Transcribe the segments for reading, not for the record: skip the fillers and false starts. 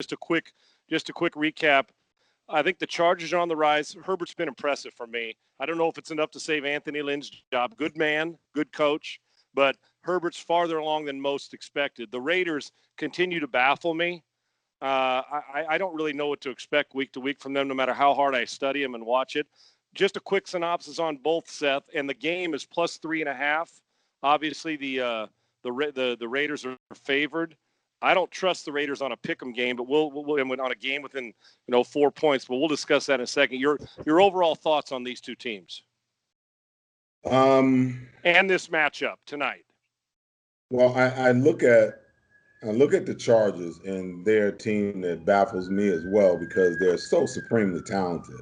just a quick recap. I think the Chargers are on the rise. Herbert's been impressive for me. I don't know if it's enough to save Anthony Lynn's job. Good man, good coach, but Herbert's farther along than most expected. The Raiders continue to baffle me. I don't really know what to expect week to week from them, no matter how hard I study them and watch it. Just a quick synopsis on both, Seth, and the game is plus 3.5. Obviously, the Raiders are favored. I don't trust the Raiders on a pick'em game, but we'll on a game within 4 points. But we'll discuss that in a second. Your overall thoughts on these two teams and this matchup tonight. Well, I look at the Chargers, and they're a team that baffles me as well because they're so supremely talented.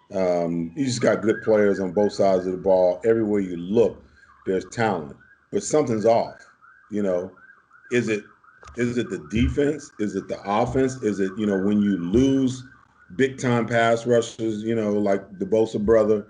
You just got good players on both sides of the ball. Everywhere you look, there's talent, but something's off. Is it the defense? Is it the offense? Is it when you lose big time pass rushers? Like the Bosa brother.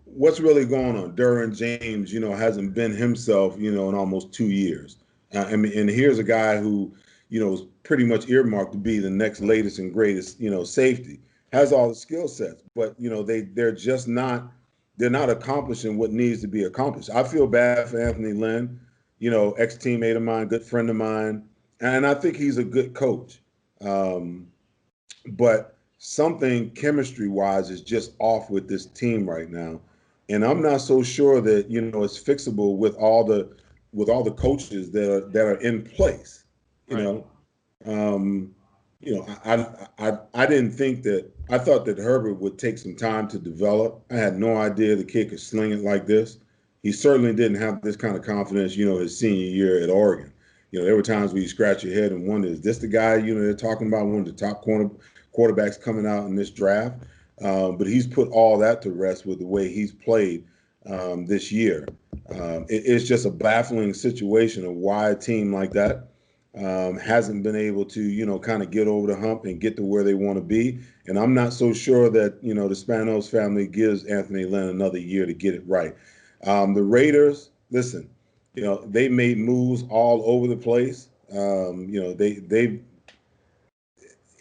What's really going on? Derwin James, hasn't been himself, in almost 2 years. And here's a guy who, is pretty much earmarked to be the next latest and greatest, safety. Has all the skill sets, but they're just not accomplishing what needs to be accomplished. I feel bad for Anthony Lynn, ex-teammate of mine, good friend of mine, and I think he's a good coach. But something chemistry-wise is just off with this team right now, and I'm not so sure that it's fixable with all the coaches that are in place. Right. I didn't think that. I thought that Herbert would take some time to develop. I had no idea the kid could sling it like this. He certainly didn't have this kind of confidence, his senior year at Oregon. There were times where you scratch your head and wonder, is this the guy, they're talking about, one of the top quarterbacks coming out in this draft? But he's put all that to rest with the way he's played this year. It's just a baffling situation of why a team like that hasn't been able to, kind of get over the hump and get to where they want to be. And I'm not so sure that, the Spanos family gives Anthony Lynn another year to get it right. The Raiders, listen, they made moves all over the place.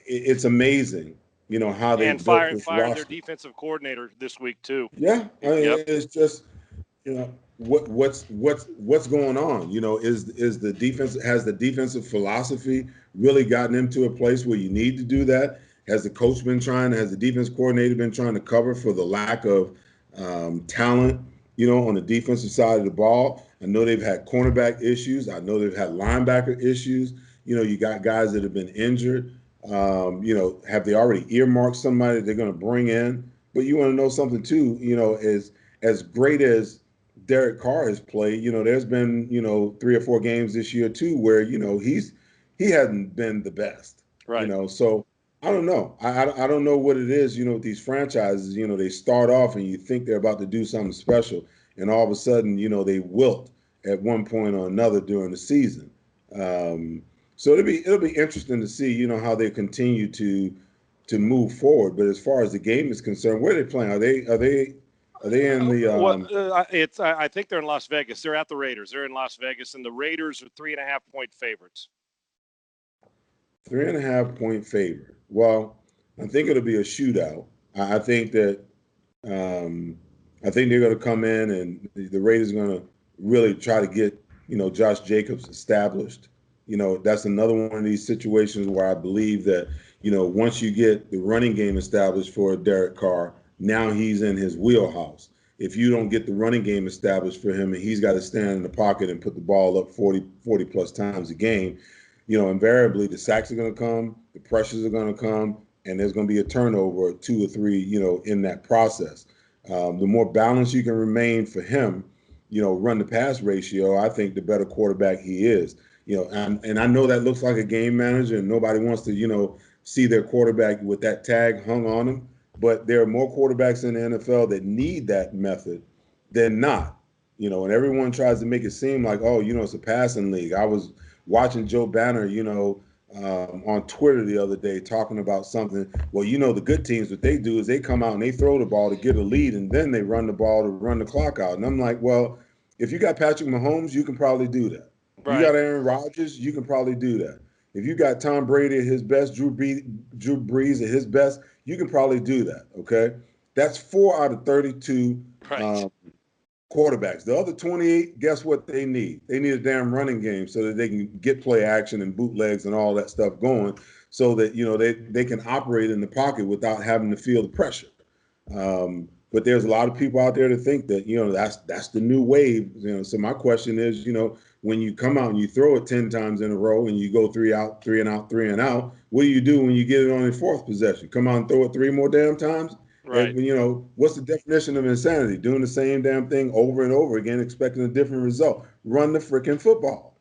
It's amazing, how they built this fired their roster. defensive coordinator this week too. Yeah, Yep. it's just, what's going on? Is the defense, has the defensive philosophy really gotten into a place where you need to do that? Has the coach been has the defense coordinator been trying to cover for the lack of talent, on the defensive side of the ball? I know they've had cornerback issues. I know they've had linebacker issues. You got guys that have been injured. Have they already earmarked somebody they're going to bring in? But you want to know something too, as great as Derek Carr has played, there's been, 3 or 4 games this year too where, he hasn't been the best. Right. So I don't know. I don't know what it is, with these franchises, they start off and you think they're about to do something special, and all of a sudden, they wilt at one point or another during the season. So it'll be interesting to see, how they continue to move forward. But as far as the game is concerned, where are they playing? Are they in the? I think they're in Las Vegas. They're at the Raiders. They're in Las Vegas, and the Raiders are 3.5 point favorites. 3.5 point favorite. Well, I think it'll be a shootout. I think that I think they're going to come in, and the Raiders are going to really try to get Josh Jacobs established. That's another one of these situations where I believe that once you get the running game established for Derek Carr, now he's in his wheelhouse. If you don't get the running game established for him and he's got to stand in the pocket and put the ball up 40 plus times a game, invariably the sacks are going to come, the pressures are going to come, and there's going to be a turnover, 2 or 3, in that process. The more balanced you can remain for him, run the pass ratio, I think the better quarterback he is. And I know that looks like a game manager and nobody wants to, see their quarterback with that tag hung on him. But there are more quarterbacks in the NFL that need that method than not. And everyone tries to make it seem like, it's a passing league. I was watching Joe Banner, on Twitter the other day talking about something. Well, the good teams, what they do is they come out and they throw the ball to get a lead, and then they run the ball to run the clock out. And I'm like, well, if you got Patrick Mahomes, you can probably do that. Right. You got Aaron Rodgers, you can probably do that. If you got Tom Brady at his best, Drew Brees at his best, you can probably do that. Okay, that's 4 out of 32 Right. quarterbacks. The other 28, guess what they need? They need a damn running game so that they can get play action and bootlegs and all that stuff going, so that they can operate in the pocket without having to feel the pressure. But there's a lot of people out there that think that that's the new wave. So my question is, when you come out and you throw it 10 times in a row and you go 3 out, 3 and out, 3 and out, what do you do when you get it on your fourth possession? Come out and throw it 3 more damn times? Right. And, what's the definition of insanity? Doing the same damn thing over and over again, expecting a different result. Run the freaking football.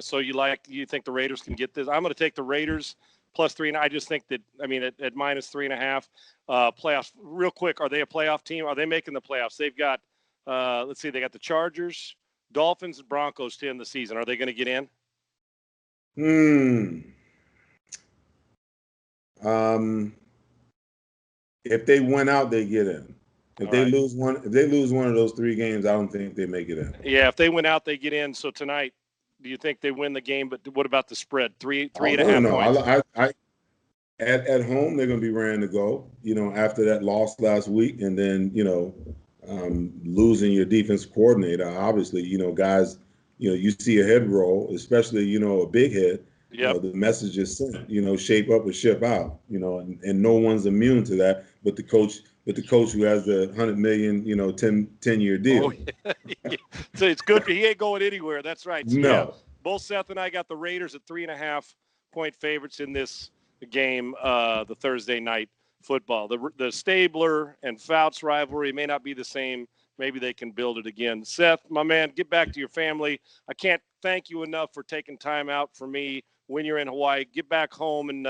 So you think the Raiders can get this? I'm going to take the Raiders +3, and I just think that at -3.5 playoffs. Real quick, are they a playoff team? Are they making the playoffs? They've got let's see, they got the Chargers, Dolphins, and Broncos to end the season. Are they going to get in? If they win out, they get in. If they lose one of those 3 games, I don't think they make it in. Yeah, if they win out, they get in. So tonight, do you think they win the game? But what about the spread? Three and a half points. At home, they're going to be raring to go. After that loss last week, and then losing your defense coordinator. Obviously, guys, you see a head roll, especially a big head. Yep. The message is sent. Shape up or ship out. And no one's immune to that, but the coach who has the $100 million, 10-year deal. Oh, yeah. So it's good. He ain't going anywhere. That's right. So, no. Yeah, both Seth and I got the Raiders at 3.5-point favorites in this game, the Thursday night football. The Stabler and Fouts rivalry may not be the same. Maybe they can build it again. Seth, my man, get back to your family. I can't thank you enough for taking time out for me when you're in Hawaii. Get back home, and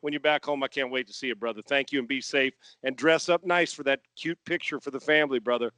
when you're back home, I can't wait to see you, brother. Thank you, and be safe. And dress up nice for that cute picture for the family, brother.